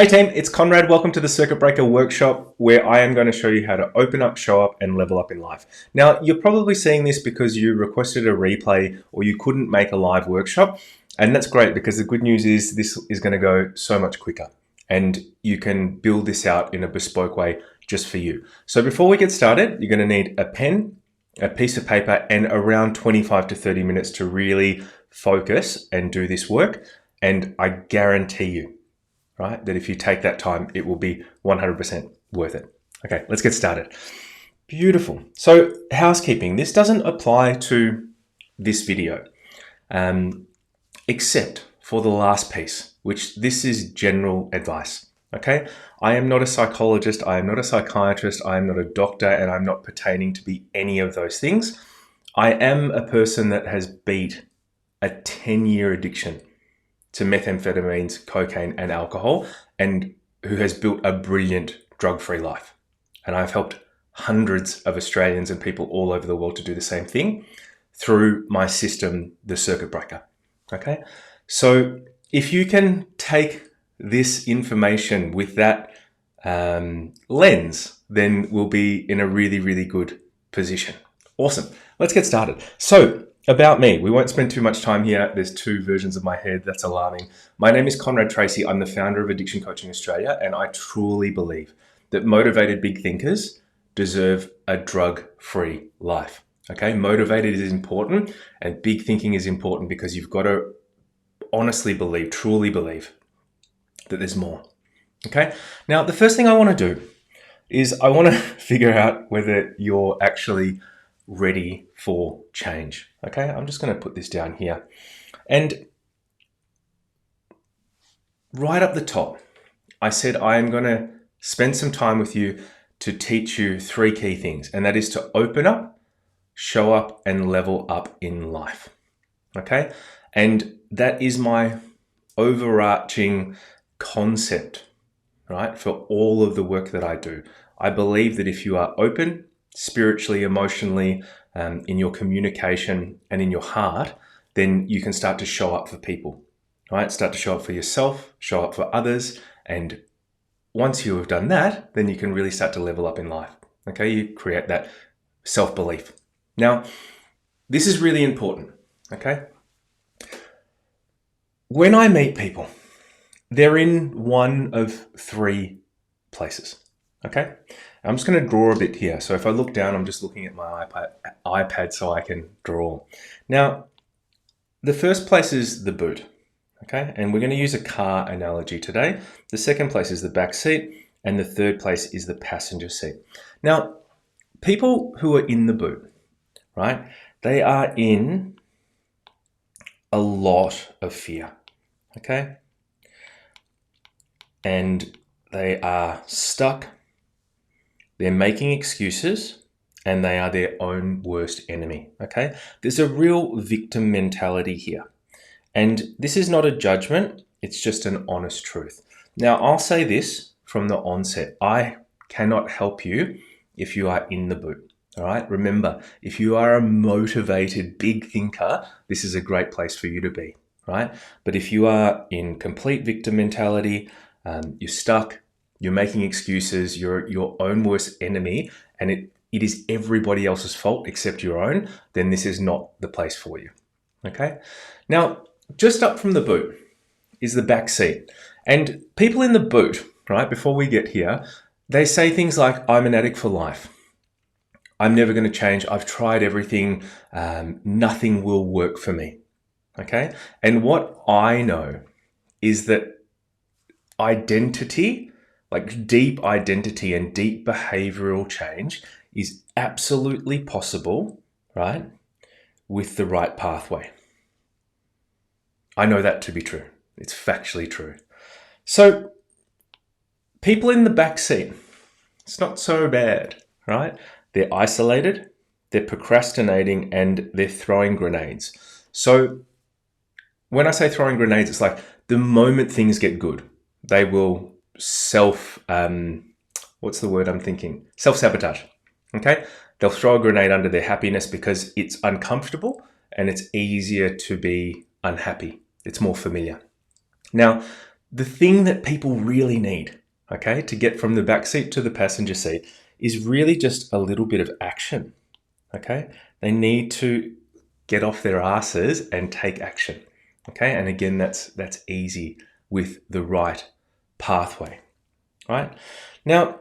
Hey team, it's Conrad. Welcome to the Circuit Breaker workshop where I am going to show you how to open up, show up and level up in life. Now, you're probably seeing this because you requested a replay or you couldn't make a live workshop. And that's great because the good news is this is going to go so much quicker and you can build this out in a bespoke way just for you. So before we get started, you're going to need a pen, a piece of paper and around 25 to 30 minutes to really focus and do this work. And I guarantee you, right, that if you take that time, it will be 100% worth it. Okay, let's get started. Beautiful. So housekeeping, this doesn't apply to this video, except for the last piece, which this is general advice. Okay, I am not a psychologist, I am not a psychiatrist, I am not a doctor, and I'm not pertaining to be any of those things. I am a person that has beat a 10-year addiction to methamphetamines, cocaine, and alcohol, and who has built a brilliant drug-free life. And I've helped hundreds of Australians and people all over the world to do the same thing through my system, the Circuit Breaker. Okay, so if you can take this information with that lens, then we'll be in a really, really good position. Awesome. Let's get started. So, about me, we won't spend too much time here. There's two versions of my head. That's alarming. My name is Conrad Tracey. I'm the founder of Addiction Coaching Australia, and I truly believe that motivated big thinkers deserve a drug-free life. Okay, motivated is important, and big thinking is important because you've got to honestly believe, truly believe that there's more. Okay, now the first thing I want to do is I want to figure out whether you're actually ready for change. Okay, I'm just going to put this down here. And right up the top, I said I am going to spend some time with you to teach you three key things, and that is to open up, show up, and level up in life. Okay, and that is my overarching concept, right, for all of the work that I do. I believe that if you are open, spiritually, emotionally, in your communication and in your heart, then you can start to show up for people, right? Start to show up for yourself, show up for others. And once you have done that, then you can really start to level up in life. Okay, you create that self-belief. Now, this is really important, okay? When I meet people, they're in one of three places, okay? I'm just going to draw a bit here. So if I look down, I'm just looking at my iPad so I can draw. Now, the first place is the boot, okay? And we're going to use a car analogy today. The second place is the back seat, and the third place is the passenger seat. Now, people who are in the boot, right? They are in a lot of fear, okay? And they are stuck. They're making excuses and they are their own worst enemy, okay? There's a real victim mentality here. And this is not a judgment, it's just an honest truth. Now, I'll say this from the onset. I cannot help you if you are in the boot, all right? Remember, if you are a motivated big thinker, this is a great place for you to be, right? But if you are in complete victim mentality, you're stuck, you're making excuses, you're your own worst enemy, and it is everybody else's fault except your own, then this is not the place for you, okay? Now, just up from the boot is the back seat. And people in the boot, right, before we get here, they say things like, I'm an addict for life. I'm never going to change. I've tried everything. Nothing will work for me, okay? And what I know is that identity, like deep identity and deep behavioral change, is absolutely possible, right, with the right pathway. I know that to be true. It's factually true. So people in the back seat, it's not so bad, right? They're isolated, they're procrastinating, and they're throwing grenades. So when I say throwing grenades, it's like the moment things get good, they will what's the word I'm thinking? Self-sabotage, okay? They'll throw a grenade under their happiness because it's uncomfortable and it's easier to be unhappy. It's more familiar. Now, the thing that people really need, okay, to get from the back seat to the passenger seat is really just a little bit of action, okay? They need to get off their asses and take action, okay? And again, that's easy with the right pathway, right? Now,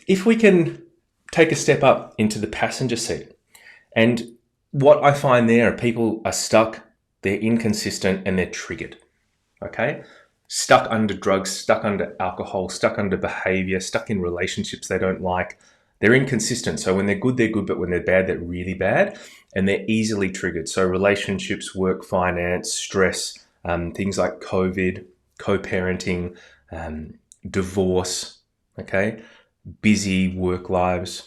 if we can take a step up into the passenger seat, and what I find there are people are stuck, they're inconsistent, and they're triggered, okay? Stuck under drugs, stuck under alcohol, stuck under behavior, stuck in relationships they don't like. They're inconsistent. So when they're good, but when they're bad, they're really bad. And they're easily triggered. So relationships, work, finance, stress, things like COVID, co-parenting, divorce, okay? Busy work lives,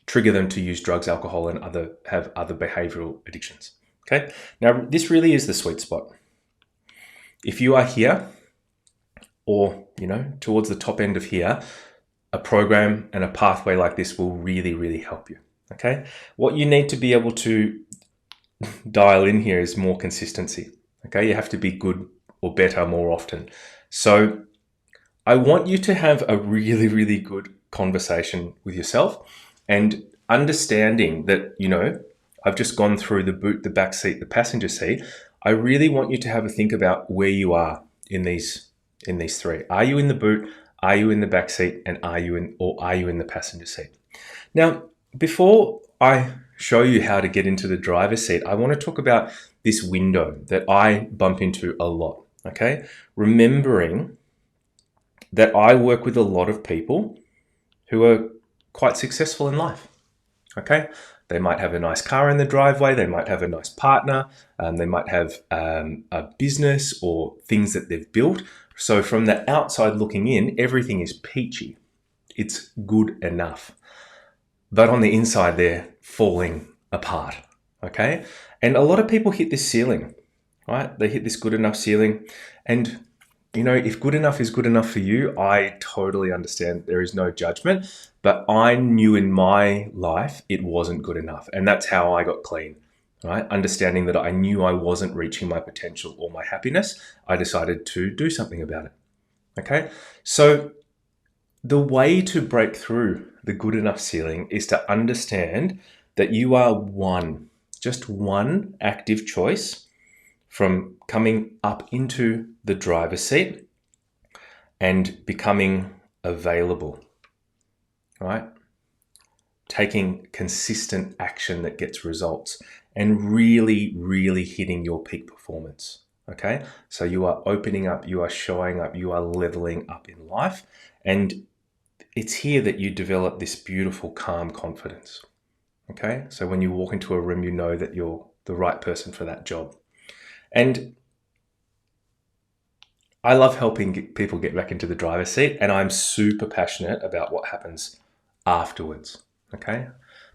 trigger them to use drugs, alcohol, and have other behavioral addictions, okay? Now, this really is the sweet spot. If you are here, or, towards the top end of here, a program and a pathway like this will really, really help you, okay? What you need to be able to dial in here is more consistency, okay? You have to be good or better more often. So I want you to have a really, really good conversation with yourself and understanding that, I've just gone through the boot, the back seat, the passenger seat. I really want you to have a think about where you are in these three. Are you in the boot? Are you in the back seat? And are you in the passenger seat? Now, before I show you how to get into the driver's seat, I want to talk about this window that I bump into a lot, okay? Remembering that I work with a lot of people who are quite successful in life, okay? They might have a nice car in the driveway. They might have a nice partner. They might have a business or things that they've built. So from the outside looking in, everything is peachy. It's good enough. But on the inside, they're falling apart, okay? And a lot of people hit this ceiling, right? They hit this good enough ceiling. And, if good enough is good enough for you, I totally understand. There is no judgment. But I knew in my life it wasn't good enough. And that's how I got clean, right? Understanding that I knew I wasn't reaching my potential or my happiness, I decided to do something about it, okay? So the way to break through the good enough ceiling is to understand that you are just one active choice from coming up into the driver's seat and becoming available, right? Taking consistent action that gets results and really, really hitting your peak performance, okay? So you are opening up, you are showing up, you are leveling up in life. And it's here that you develop this beautiful, calm confidence, okay? So when you walk into a room, you know that you're the right person for that job. And I love helping people get back into the driver's seat, and I'm super passionate about what happens afterwards, okay?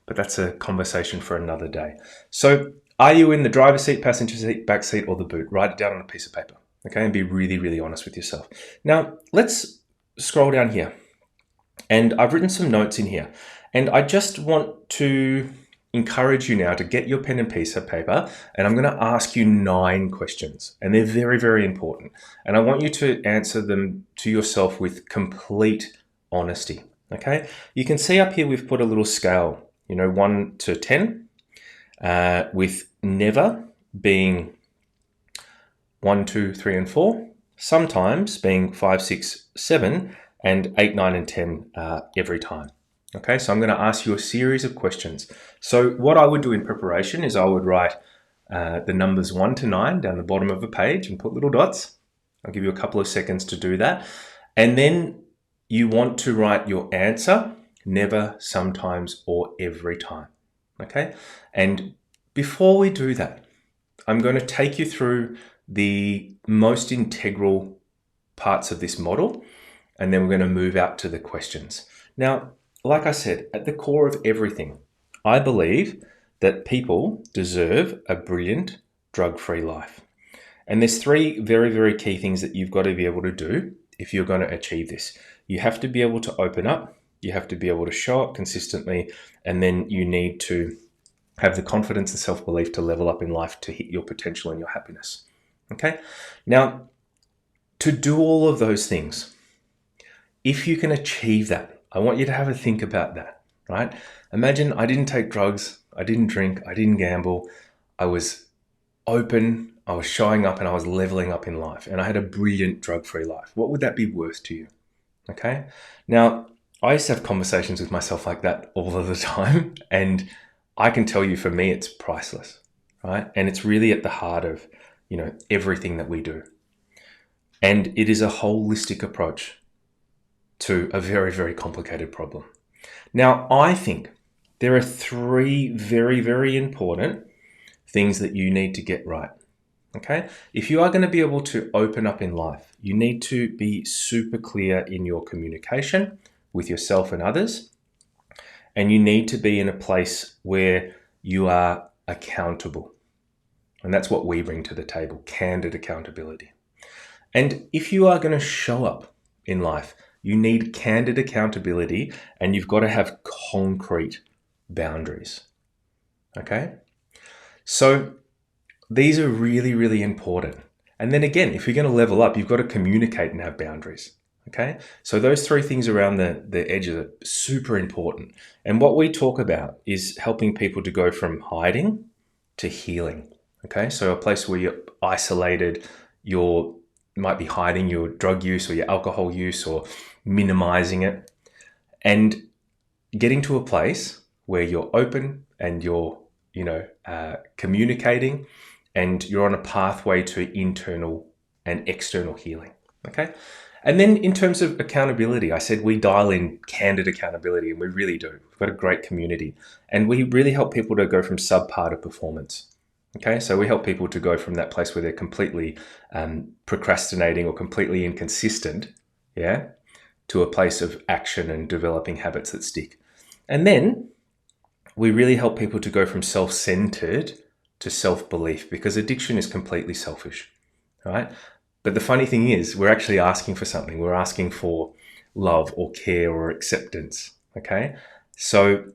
But that's a conversation for another day. So are you in the driver's seat, passenger seat, back seat, or the boot? Write it down on a piece of paper, okay? And be really, really honest with yourself. Now, let's scroll down here. And I've written some notes in here. And I just want to encourage you now to get your pen and piece of paper, and I'm going to ask you 9 questions, and they're very, very important. And I want you to answer them to yourself with complete honesty, okay? You can see up here we've put a little scale, 1 to 10, with never being 1, 2, 3, and 4, sometimes being 5, 6, 7, and 8, 9, and 10 every time. Okay, so I'm going to ask you a series of questions. So what I would do in preparation is I would write the numbers 1 to 9 down the bottom of a page and put little dots. I'll give you a couple of seconds to do that. And then you want to write your answer, never, sometimes, or every time. Okay, and before we do that, I'm going to take you through the most integral parts of this model, and then we're going to move out to the questions. Now, like I said, at the core of everything, I believe that people deserve a brilliant, drug-free life. And there's 3 very, very key things that you've got to be able to do if you're going to achieve this. You have to be able to open up, you have to be able to show up consistently, and then you need to have the confidence and self-belief to level up in life to hit your potential and your happiness. Okay. Now, to do all of those things, if you can achieve that, I want you to have a think about that, right? Imagine I didn't take drugs, I didn't drink, I didn't gamble. I was open, I was showing up, and I was leveling up in life, and I had a brilliant drug-free life. What would that be worth to you? Okay. Now, I used to have conversations with myself like that all of the time. And I can tell you, for me, it's priceless, right? And it's really at the heart of, everything that we do. And it is a holistic approach to a very, very complicated problem. Now, I think there are three very, very important things that you need to get right. Okay. If you are going to be able to open up in life, you need to be super clear in your communication with yourself and others. And you need to be in a place where you are accountable. And that's what we bring to the table, candid accountability. And if you are going to show up in life, you need candid accountability, and you've got to have concrete boundaries. Okay. So these are really, really important. And then again, if you're going to level up, you've got to communicate and have boundaries. Okay. So those three things around the edges are super important. And what we talk about is helping people to go from hiding to healing. Okay. So a place where you're isolated, you might be hiding your drug use or your alcohol use or minimizing it, and getting to a place where you're open and you're, communicating, and you're on a pathway to internal and external healing. Okay. And then in terms of accountability, I said we dial in candid accountability, and we really do. We've got a great community, and we really help people to go from subpar to performance. Okay. So we help people to go from that place where they're completely procrastinating or completely inconsistent, yeah, to a place of action and developing habits that stick. And then we really help people to go from self-centered to self-belief, because addiction is completely selfish, right? But the funny thing is, we're actually asking for something. We're asking for love or care or acceptance, okay? So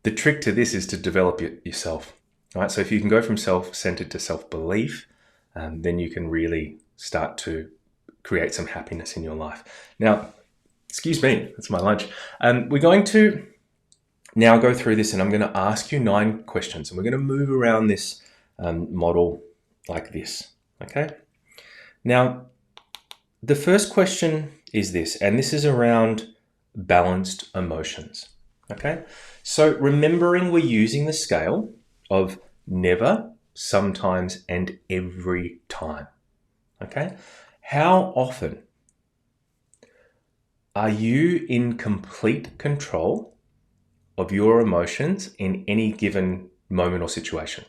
the trick to this is to develop it yourself, right? So if you can go from self-centered to self-belief, then you can really start to create some happiness in your life. Now, excuse me, that's my lunch. We're going to now go through this, and I'm going to ask you 9 questions, and we're going to move around this model like this. Okay. Now, the first question is this, and this is around balanced emotions. Okay. So remembering we're using the scale of never, sometimes, and every time. Okay. How often are you in complete control of your emotions in any given moment or situation?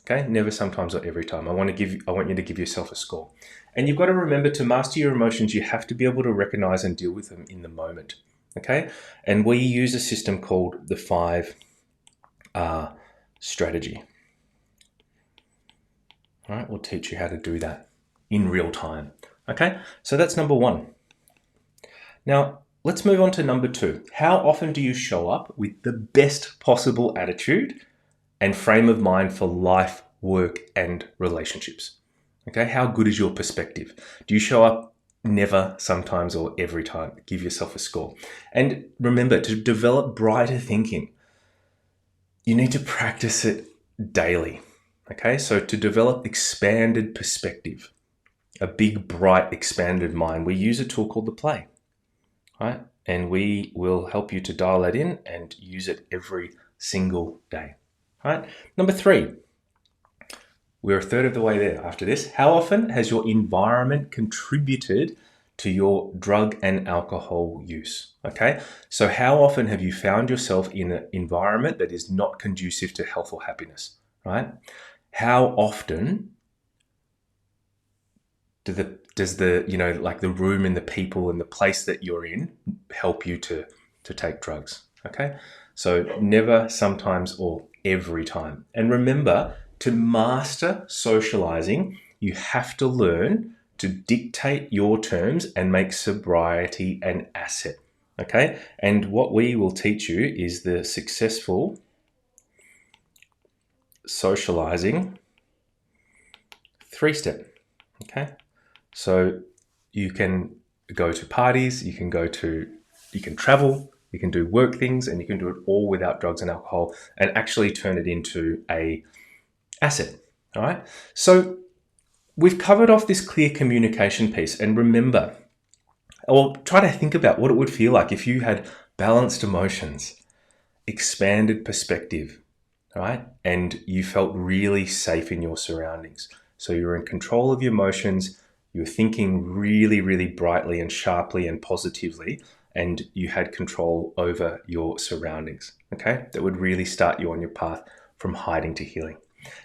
Okay, never, sometimes, or every time. I want you to give yourself a score. And you've got to remember, to master your emotions, you have to be able to recognize and deal with them in the moment. Okay, and we use a system called the 5R strategy. All right, we'll teach you how to do that in real time. Okay, so that's number 1. Now, let's move on to number 2. How often do you show up with the best possible attitude and frame of mind for life, work, and relationships? Okay, how good is your perspective? Do you show up never, sometimes, or every time? Give yourself a score. And remember, to develop brighter thinking, you need to practice it daily. Okay, so to develop expanded perspective, a big, bright, expanded mind, we use a tool called the play. Right? And we will help you to dial that in and use it every single day. Right? Number 3, we're a third of the way there after this. How often has your environment contributed to your drug and alcohol use? Okay, so how often have you found yourself in an environment that is not conducive to health or happiness? Right? How often does the like the room and the people and the place that you're in help you to take drugs? Okay, so never, sometimes, or every time. And remember, to master socializing, you have to learn to dictate your terms and make sobriety an asset. Okay, and what we will teach you is the successful socializing 3-step. Okay, so you can go to parties, you can travel, you can do work things, and you can do it all without drugs and alcohol, and actually turn it into a asset. All right. So we've covered off this clear communication piece, and remember, or try to think about what it would feel like if you had balanced emotions, expanded perspective, all right, and you felt really safe in your surroundings. So you're in control of your emotions, you're thinking really, really brightly and sharply and positively, and you had control over your surroundings. Okay, that would really start you on your path from hiding to healing.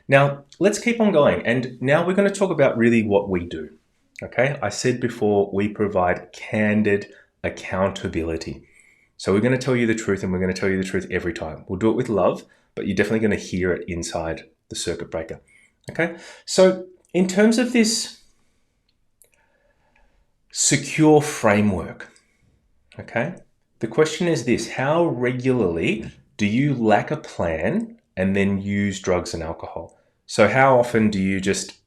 Now, let's keep on going. And now we're going to talk about really what we do. Okay, I said before, we provide candid accountability. So we're going to tell you the truth, and we're going to tell you the truth every time. We'll do it with love, but you're definitely going to hear it inside the circuit breaker. Okay, so in terms of this secure framework, okay, the question is this: how regularly do you lack a plan and then use drugs and alcohol? So how often do you just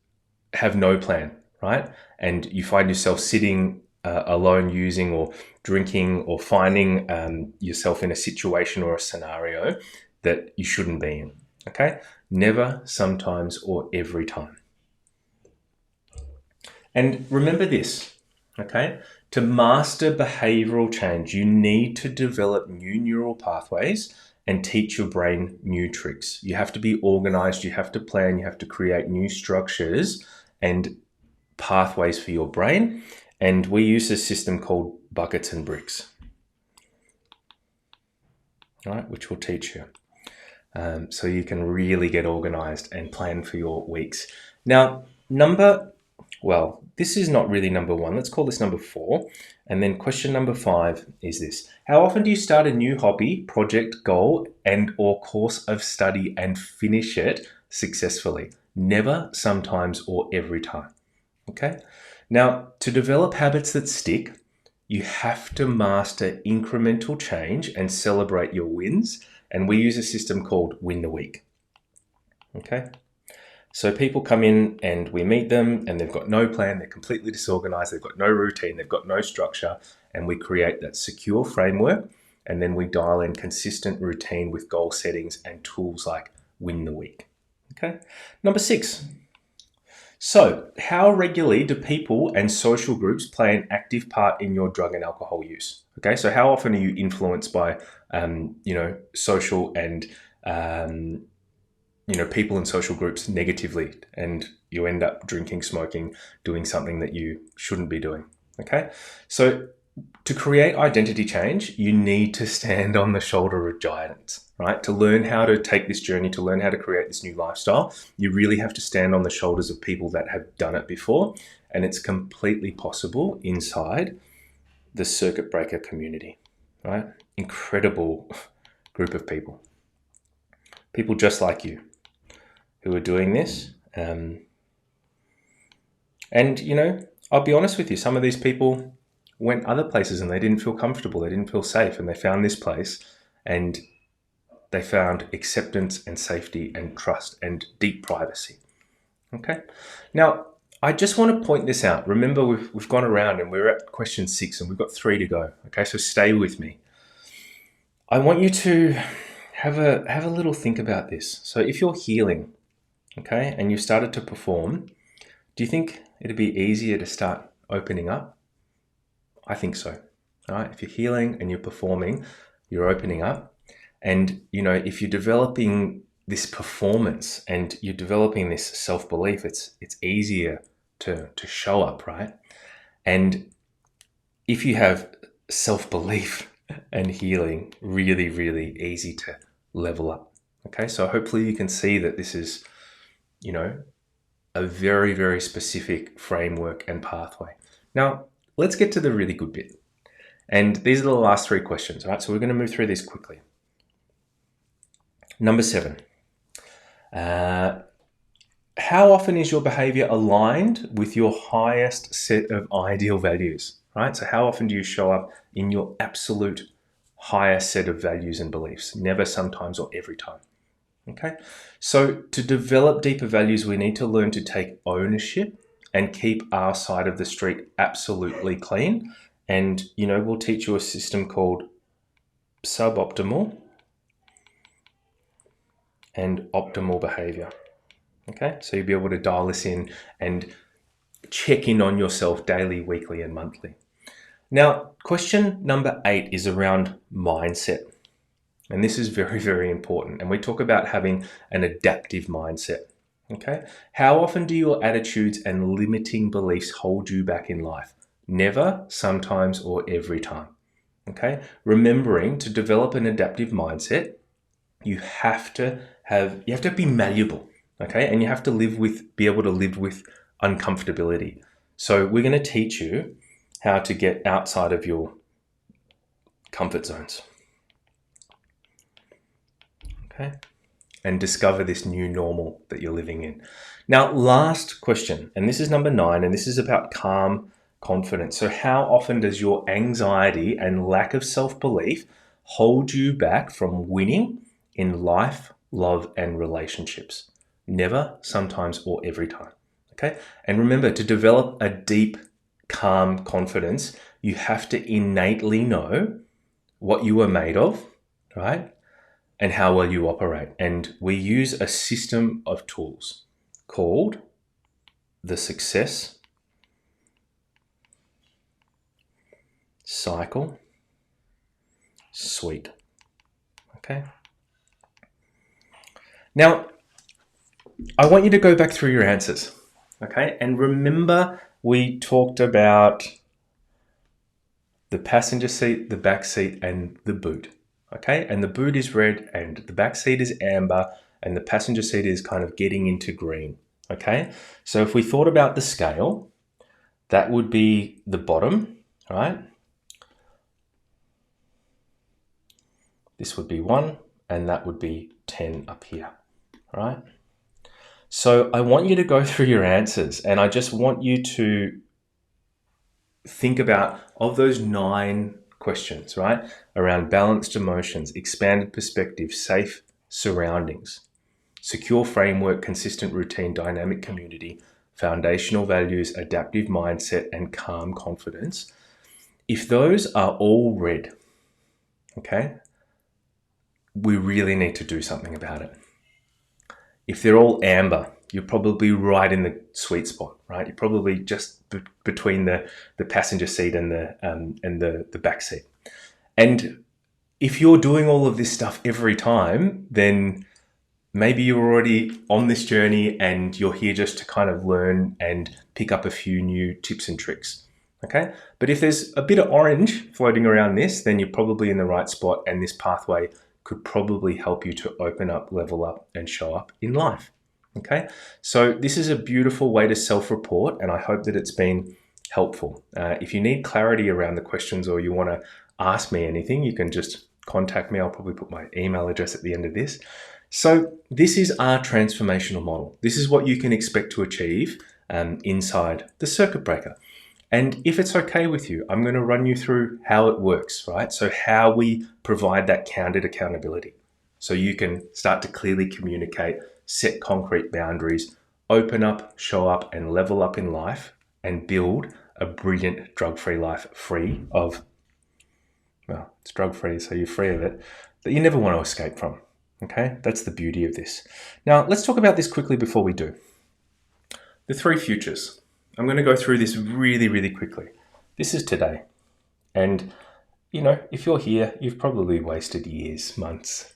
have no plan, right? And you find yourself sitting alone using or drinking or finding yourself in a situation or a scenario that you shouldn't be in, okay? Never, sometimes, or every time. And remember this, okay? To master behavioral change, you need to develop new neural pathways and teach your brain new tricks. You have to be organized, you have to plan, you have to create new structures and pathways for your brain. And we use a system called buckets and bricks, all right, which will teach you. So you can really get organized and plan for your weeks. Now, this is not really number 1. Let's call this number 4. And then question number 5 is this: how often do you start a new hobby, project, goal, and or course of study and finish it successfully? Never, sometimes, or every time. Okay. Now, to develop habits that stick, you have to master incremental change and celebrate your wins. And we use a system called Win the Week. Okay. So people come in and we meet them and they've got no plan, they're completely disorganized, they've got no routine, they've got no structure, and we create that secure framework, and then we dial in consistent routine with goal settings and tools like Win the Week. Okay. Number 6. So, how regularly do people and social groups play an active part in your drug and alcohol use? Okay, so how often are you influenced by, social and people in social groups negatively, and you end up drinking, smoking, doing something that you shouldn't be doing? Okay, so to create identity change, you need to stand on the shoulder of giants, right? To learn how to take this journey, to learn how to create this new lifestyle, you really have to stand on the shoulders of people that have done it before. And it's completely possible inside the circuit breaker community, right? Incredible group of people. People just like you who are doing this. And, I'll be honest with you, some of these people went other places and they didn't feel comfortable, they didn't feel safe, and they found this place and they found acceptance and safety and trust and deep privacy. Okay. Now, I just want to point this out. Remember, we've gone around and we're at question 6 and we've got 3 to go. Okay, so stay with me. I want you to have a little think about this. So if you're healing, okay, and you've started to perform, do you think it'd be easier to start opening up? I think so. All right. If you're healing and you're performing, you're opening up. And, if you're developing this performance and you're developing this self-belief, it's easier to show up, right? And if you have self-belief and healing, really, really easy to level up. Okay. So hopefully you can see that this is, a very, very specific framework and pathway. Now, let's get to the really good bit. And these are the last 3 questions, all right? So we're going to move through these quickly. Number 7. How often is your behavior aligned with your highest set of ideal values, right? So how often do you show up in your absolute highest set of values and beliefs? Never, sometimes, or every time. Okay, so to develop deeper values, we need to learn to take ownership and keep our side of the street absolutely clean. And, we'll teach you a system called suboptimal and optimal behavior. Okay, so you'll be able to dial this in and check in on yourself daily, weekly, and monthly. Now, question number 8 is around mindset. And this is very, very important. And we talk about having an adaptive mindset. Okay. How often do your attitudes and limiting beliefs hold you back in life? Never, sometimes, or every time. Okay. Remembering to develop an adaptive mindset, you have to be malleable. Okay. And you have to be able to live with uncomfortability. So we're going to teach you how to get outside of your comfort zones. Okay. And discover this new normal that you're living in. Now, last question, and this is number 9, and this is about calm confidence. So how often does your anxiety and lack of self-belief hold you back from winning in life, love, and relationships? Never, sometimes, or every time. Okay. And remember, to develop a deep, calm confidence, you have to innately know what you are made of, right? And how well you operate. And we use a system of tools called the Success Cycle Suite. Okay. Now, I want you to go back through your answers. Okay. And remember, we talked about the passenger seat, the back seat, and the boot. Okay, and the boot is red and the back seat is amber and the passenger seat is kind of getting into green. Okay, so if we thought about the scale, that would be the bottom, right? This would be 1 and that would be 10 up here, right? So I want you to go through your answers and I just want you to think about, of those 9 questions, right? Around balanced emotions, expanded perspective, safe surroundings, secure framework, consistent routine, dynamic community, foundational values, adaptive mindset, and calm confidence. If those are all red, okay, we really need to do something about it. If they're all amber, you're probably right in the sweet spot, right? You're probably just between the passenger seat and the back seat. And if you're doing all of this stuff every time, then maybe you're already on this journey and you're here just to kind of learn and pick up a few new tips and tricks. Okay. But if there's a bit of orange floating around this, then you're probably in the right spot and this pathway could probably help you to open up, level up, and show up in life. Okay, so this is a beautiful way to self-report, and I hope that it's been helpful. If you need clarity around the questions or you want to ask me anything, you can just contact me. I'll probably put my email address at the end of this. So this is our transformational model. This is what you can expect to achieve inside the circuit breaker. And if it's okay with you, I'm going to run you through how it works, right? So how we provide that candid accountability. So you can start to clearly communicate, set concrete boundaries, open up, show up, and level up in life and build a brilliant drug-free life free of, well, it's drug-free, so you're free of it, that you never want to escape from. Okay, that's the beauty of this. Now, let's talk about this quickly before we do. The 3 futures. I'm going to go through this really, really quickly. This is today. And, if you're here, you've probably wasted years, months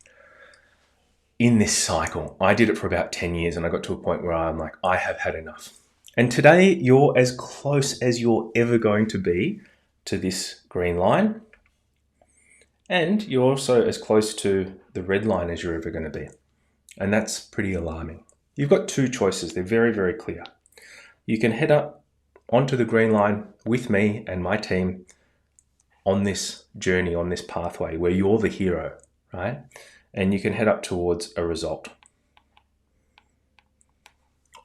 in this cycle. I did it for about 10 years and I got to a point where I'm like, I have had enough. And today you're as close as you're ever going to be to this green line. And you're also as close to the red line as you're ever going to be. And that's pretty alarming. You've got 2 choices. They're very, very clear. You can head up onto the green line with me and my team on this journey, on this pathway where you're the hero, right? And you can head up towards a result.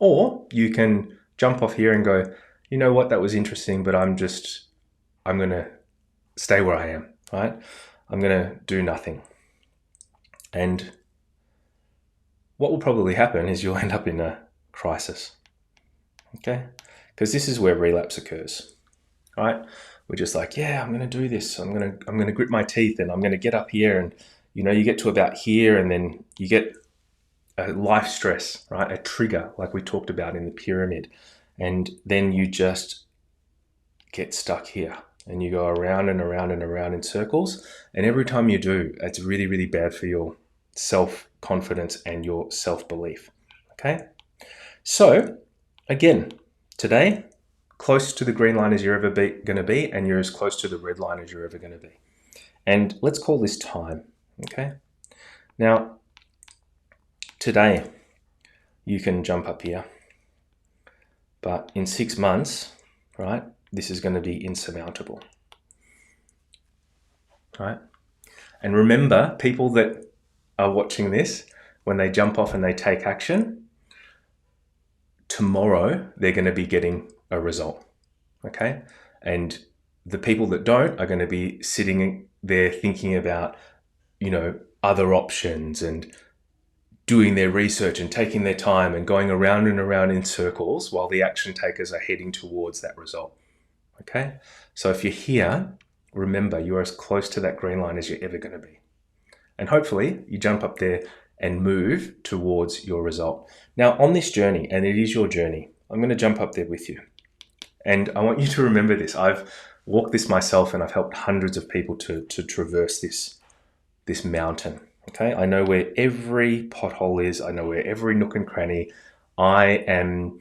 Or you can jump off here and go, you know what, that was interesting, but I'm going to stay where I am, right? I'm going to do nothing. And what will probably happen is you'll end up in a crisis, okay? Because this is where relapse occurs, right? We're just like, yeah, I'm going to do this. I'm going to grip my teeth and I'm going to get up here. And, you get to about here and then you get a life stress, right? A trigger like we talked about in the pyramid. And then you just get stuck here and you go around and around and around in circles. And every time you do, it's really, really bad for your self-confidence and your self-belief, okay? So again, today, close to the green line as you're ever going to be, and you're as close to the red line as you're ever going to be. And let's call this time, okay? Now, today, you can jump up here, but in 6 months, right, this is going to be insurmountable, right? And remember, people that are watching this, when they jump off and they take action, tomorrow they're going to be getting a result, okay? And the people that don't are going to be sitting there thinking about, other options and doing their research and taking their time and going around and around in circles while the action takers are heading towards that result, okay? So if you're here, remember, you're as close to that green line as you're ever going to be. And hopefully you jump up there and move towards your result. Now on this journey, and it is your journey, I'm going to jump up there with you. And I want you to remember this. I've walked this myself and I've helped hundreds of people to traverse this mountain. Okay, I know where every pothole is. I know where every nook and cranny. I am,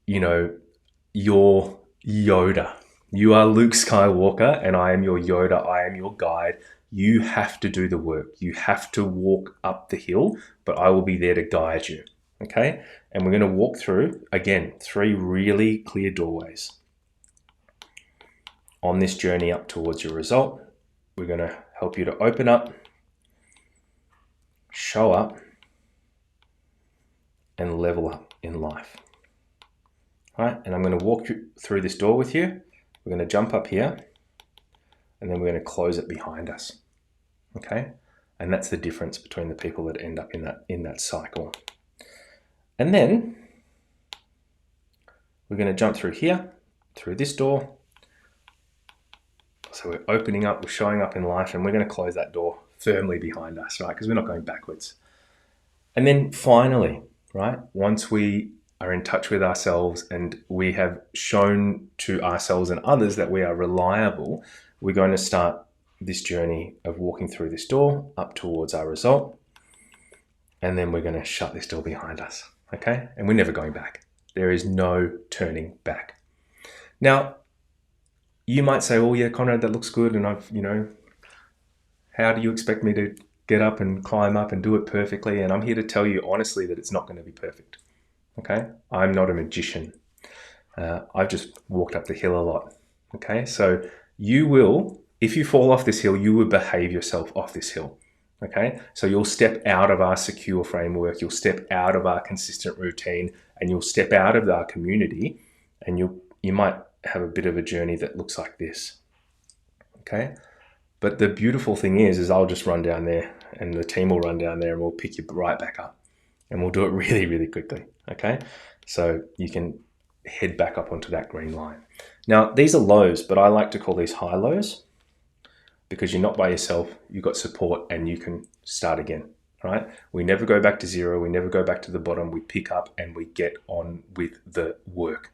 your Yoda. You are Luke Skywalker and I am your Yoda. I am your guide. You have to do the work. You have to walk up the hill, but I will be there to guide you. Okay, and we're going to walk through, again, 3 really clear doorways. On this journey up towards your result, we're going to help you to open up, show up, and level up in life. All right, and I'm going to walk you through this door with you. We're going to jump up here, and then we're going to close it behind us. Okay, and that's the difference between the people that end up in that cycle. And then we're going to jump through here, through this door. So we're opening up, we're showing up in life, and we're going to close that door firmly behind us, right? Because we're not going backwards. And then finally, right, once we are in touch with ourselves and we have shown to ourselves and others that we are reliable, we're going to start this journey of walking through this door up towards our result. And then we're going to shut this door behind us, okay? And we're never going back. There is no turning back. Now, you might say, oh yeah, Conrad, that looks good. And how do you expect me to get up and climb up and do it perfectly? And I'm here to tell you honestly that it's not going to be perfect, okay? I'm not a magician. I've just walked up the hill a lot, okay? So you will, if you fall off this hill, you will behave yourself off this hill, okay? So you'll step out of our secure framework, you'll step out of our consistent routine, and you'll step out of our community, and you might have a bit of a journey that looks like this, okay? But the beautiful thing is I'll just run down there and the team will run down there and we'll pick you right back up and we'll do it really, really quickly, okay? So you can head back up onto that green line. Now, these are lows, but I like to call these high lows because you're not by yourself, you've got support and you can start again, right? We never go back to zero, we never go back to the bottom, we pick up and we get on with the work,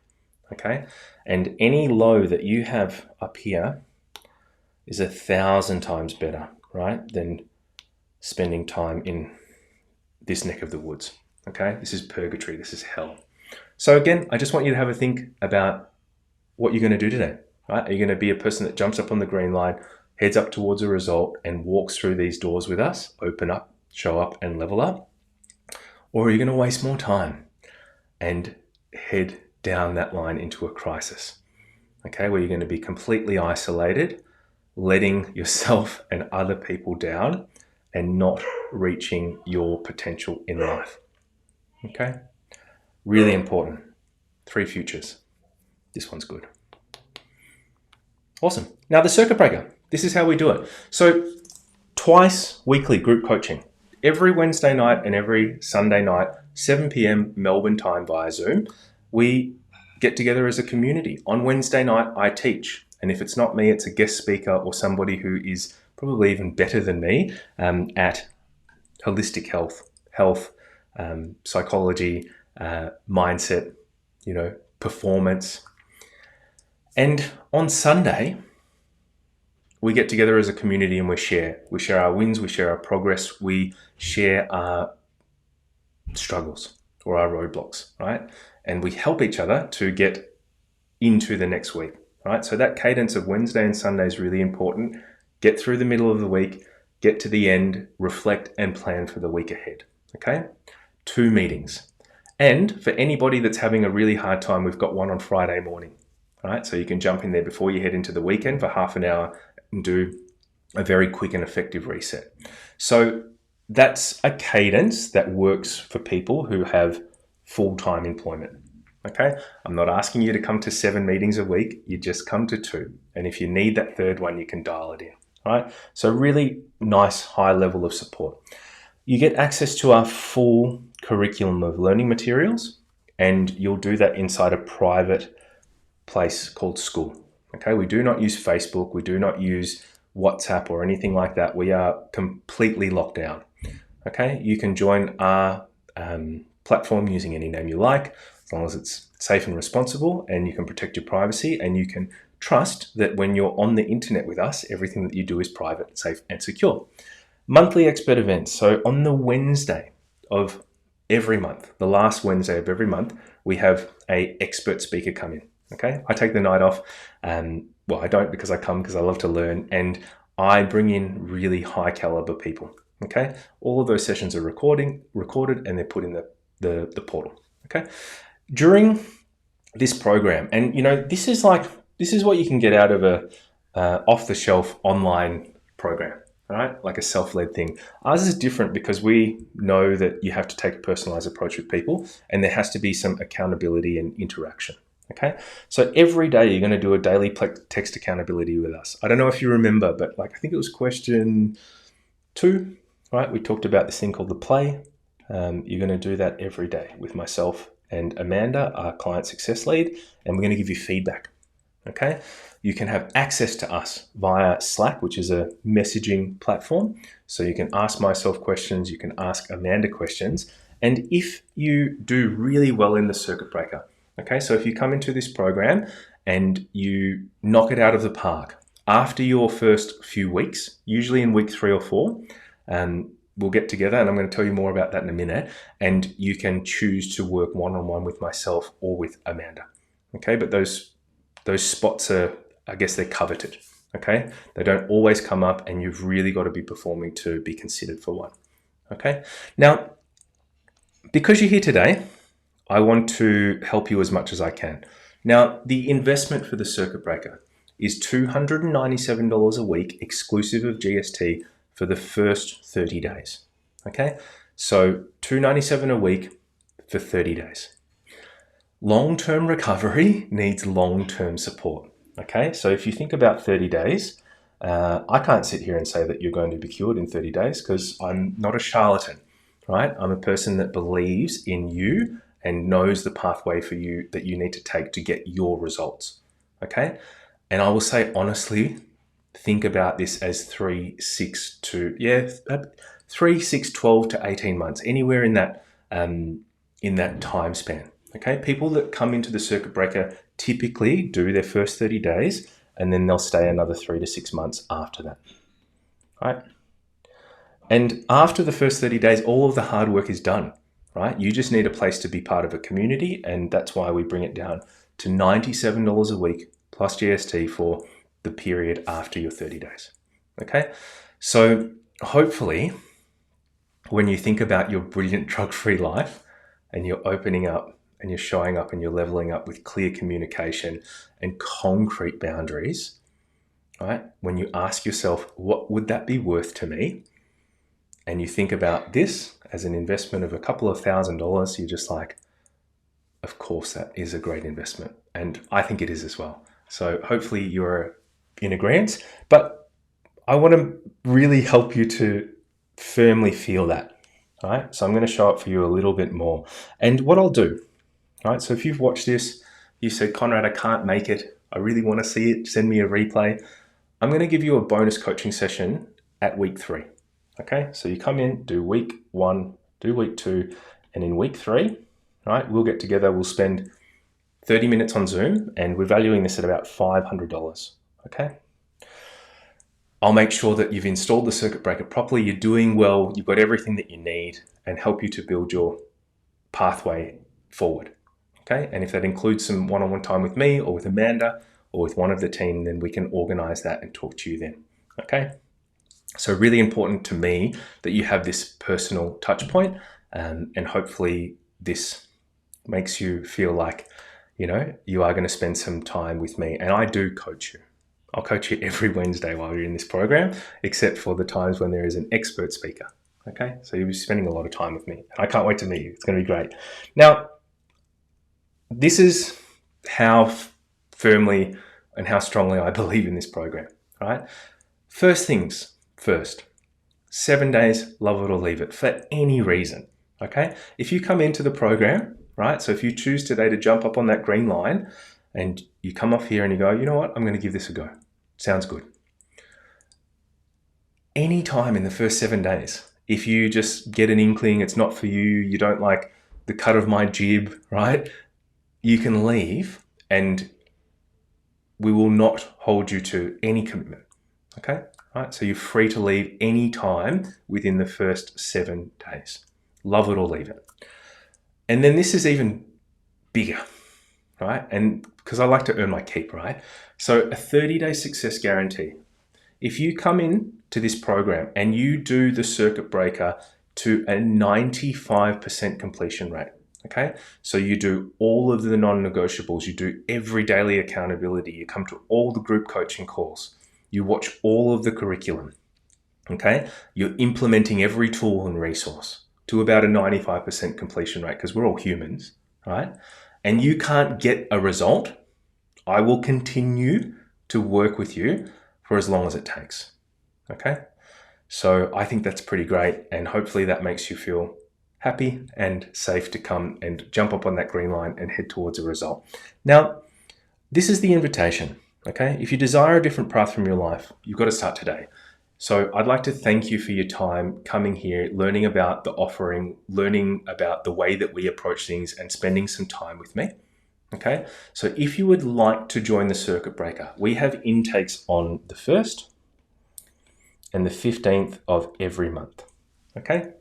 okay? And any low that you have up here is 1,000 times better, right, than spending time in this neck of the woods, okay? This is purgatory, this is hell. So again, I just want you to have a think about what you're going to do today, right? Are you going to be a person that jumps up on the green line, heads up towards a result and walks through these doors with us, open up, show up and level up? Or are you going to waste more time and head down that line into a crisis, okay, where you're going to be completely isolated, letting yourself and other people down and not reaching your potential in life, okay? Really important. 3 futures. This one's good. Awesome. Now the circuit breaker. This is how we do it. So twice weekly group coaching. every Wednesday night and every Sunday night, 7 p.m. Melbourne time via Zoom, we get together as a community. On Wednesday night, I teach. And if it's not me, it's a guest speaker or somebody who is probably even better than me at holistic health, psychology, mindset, performance. And on Sunday, we get together as a community and we share. We share our wins, we share our progress, we share our struggles or our roadblocks, right? And we help each other to get into the next week, right? So that cadence of Wednesday and Sunday is really important. Get through the middle of the week, get to the end, reflect and plan for the week ahead, okay? 2 meetings. And for anybody that's having a really hard time, we've got one on Friday morning, right? So you can jump in there before you head into the weekend for half an hour and do a very quick and effective reset. So that's a cadence that works for people who have full-time employment, okay? I'm not asking you to come to 7 meetings a week. You just come to 2. And if you need that third one, you can dial it in, right? So really nice high level of support. You get access to our full curriculum of learning materials, and you'll do that inside a private place called school. Okay, we do not use Facebook, we do not use WhatsApp or anything like that. We are completely locked down. Okay, you can join our platform using any name you like, as long as it's safe and responsible, and you can protect your privacy, and you can trust that when you're on the internet with us, everything that you do is private, safe, and secure. Monthly expert events. So on the Wednesday of every month, the last Wednesday of every month, we have an expert speaker come in. Okay, I take the night off. Well, I don't because I love to learn, and I bring in really high caliber people. Okay, all of those sessions are recorded, and they're put in the portal. Okay, during this program, and this is what you can get out of a off-the-shelf online program. Right? Like a self-led thing. Ours is different because we know that you have to take a personalized approach with people, and there has to be some accountability and interaction. Okay, so every day you're going to do a daily text accountability with us. I don't know if you remember, but I think it was question 2, right? We talked about this thing called the play. You're going to do that every day with myself and Amanda, our client success lead, and we're going to give you feedback. Okay, you can have access to us via Slack, which is a messaging platform. So you can ask myself questions, you can ask Amanda questions, and if you do really well in the circuit breaker, okay, so if you come into this program and you knock it out of the park, after your first few weeks, usually in week 3 or 4, we'll get together, and I'm going to tell you more about that in a minute, and you can choose to work one-on-one with myself or with Amanda. Okay, but those spots are, I guess they're coveted. Okay, they don't always come up, and you've really got to be performing to be considered for one. Okay, now because you're here today, I want to help you as much as I can. Now, the investment for the circuit breaker is $297 a week, exclusive of GST, for the first 30 days. Okay, so $297 a week for 30 days. Long-term recovery needs long-term support. Okay, so if you think about 30 days, I can't sit here and say that you're going to be cured in 30 days because I'm not a charlatan, right? I'm a person that believes in you and knows the pathway for you that you need to take to get your results. Okay, and I will say honestly, think about this as 3, 6, 12 to 18 months, anywhere in that time span. Okay, people that come into the circuit breaker typically do their first 30 days, and then they'll stay another 3 to 6 months after that. Right? And after the first 30 days, all of the hard work is done. Right? You just need a place to be part of a community, and that's why we bring it down to $97 a week plus GST for the period after your 30 days. Okay, so hopefully when you think about your brilliant drug-free life and you're opening up and you're showing up and you're leveling up with clear communication and concrete boundaries, right? When you ask yourself, what would that be worth to me? And you think about this as an investment of a couple of $1,000s, you're just like, of course, that is a great investment. And I think it is as well. So hopefully you're in agreement, but I want to really help you to firmly feel that. All right, so I'm going to show it for you a little bit more. And what I'll do, all right, so if you've watched this, you said, Conrad, I can't make it. I really want to see it. Send me a replay. I'm going to give you a bonus coaching session at week 3. Okay, so you come in, do week 1, do week 2, and in week 3, all right, we'll get together. We'll spend 30 minutes on Zoom, and we're valuing this at about $500. Okay. I'll make sure that you've installed the circuit breaker properly, you're doing well, you've got everything that you need, and help you to build your pathway forward. Okay, and if that includes some one-on-one time with me or with Amanda or with one of the team, then we can organize that and talk to you then. Okay, so really important to me that you have this personal touch point, and hopefully this makes you feel like, you know, you are going to spend some time with me. And I do coach you. I'll coach you every Wednesday while you're in this program, except for the times when there is an expert speaker. Okay, so you'll be spending a lot of time with me. I can't wait to meet you. It's going to be great. Now, this is how firmly and how strongly I believe in this program. Right? First things first. 7 days, love it or leave it, for any reason. Okay, if you come into the program, right? So if you choose today to jump up on that green line and you come off here and you go, you know what, I'm going to give this a go. Sounds good. Any time in the first 7 days, if you just get an inkling, it's not for you, you don't like the cut of my jib, right? You can leave and we will not hold you to any commitment. Okay, right? So you're free to leave any time within the first 7 days. Love it or leave it. And then this is even bigger, right? And because I like to earn my keep, right? So a 30-day success guarantee. If you come in to this program and you do the circuit breaker to a 95% completion rate, okay? So you do all of the non-negotiables, you do every daily accountability, you come to all the group coaching calls, you watch all of the curriculum, okay? You're implementing every tool and resource to about a 95% completion rate, because we're all humans, right? And you can't get a result, I will continue to work with you for as long as it takes. Okay, so I think that's pretty great, and hopefully that makes you feel happy and safe to come and jump up on that green line and head towards a result. Now, this is the invitation. Okay, if you desire a different path from your life, you've got to start today. So I'd like to thank you for your time coming here, learning about the offering, learning about the way that we approach things, and spending some time with me. Okay, so if you would like to join the circuit breaker, we have intakes on the 1st and the 15th of every month. Okay,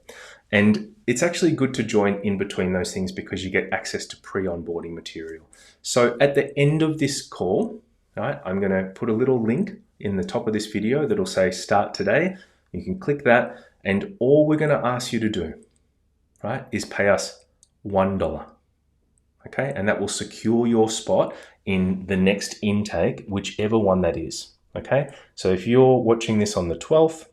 and it's actually good to join in between those things because you get access to pre-onboarding material. So at the end of this call, right, I'm going to put a little link in the top of this video that'll say start today. You can click that, and all we're going to ask you to do, right, is pay us $1. Okay, and that will secure your spot in the next intake, whichever one that is. Okay, so if you're watching this on the 12th,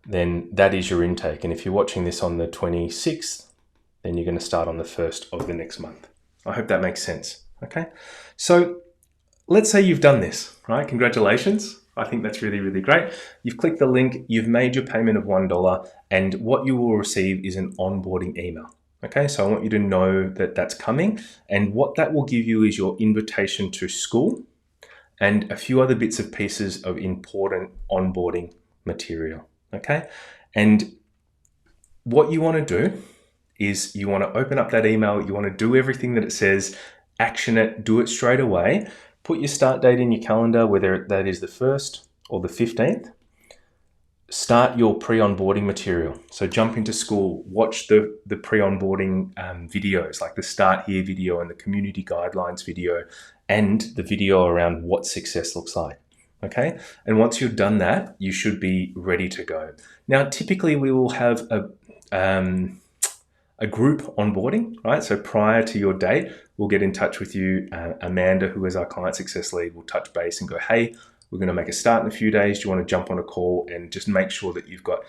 then that is your intake. And if you're watching this on the 26th, then you're going to start on the 1st of the next month. I hope that makes sense. Okay, so let's say you've done this, right? Congratulations. I think that's really, really great. You've clicked the link, you've made your payment of $1, and what you will receive is an onboarding email. Okay, so I want you to know that that's coming, and what that will give you is your invitation to school and a few other bits and pieces of important onboarding material. Okay, and what you want to do is you want to open up that email, you want to do everything that it says, action it, do it straight away, put your start date in your calendar, whether that is the 1st or the 15th. Start your pre-onboarding material. So jump into school, watch the pre-onboarding videos, like the Start Here video and the community guidelines video and the video around what success looks like. Okay, and once you've done that, you should be ready to go. Now, typically we will have a group onboarding, right? So prior to your date, we'll get in touch with you. Amanda, who is our client success lead, will touch base and go, hey, we're going to make a start in a few days. Do you want to jump on a call and just make sure that you've got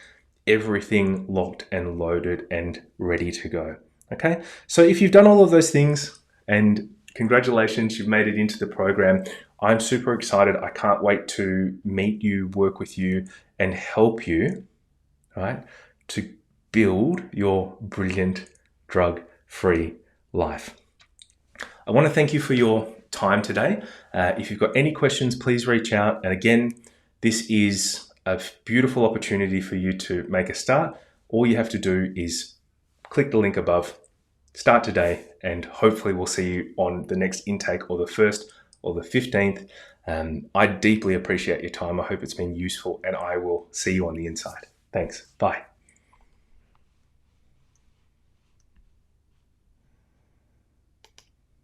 everything locked and loaded and ready to go? Okay, so if you've done all of those things, and congratulations, you've made it into the program. I'm super excited. I can't wait to meet you, work with you, and help you, right, to build your brilliant drug-free life. I want to thank you for your time today. If you've got any questions, please reach out. And again, this is a beautiful opportunity for you to make a start. All you have to do is click the link above, start today, and hopefully we'll see you on the next intake, or the 1st or the 15th. I deeply appreciate your time. I hope it's been useful, and I will see you on the inside. Thanks. Bye.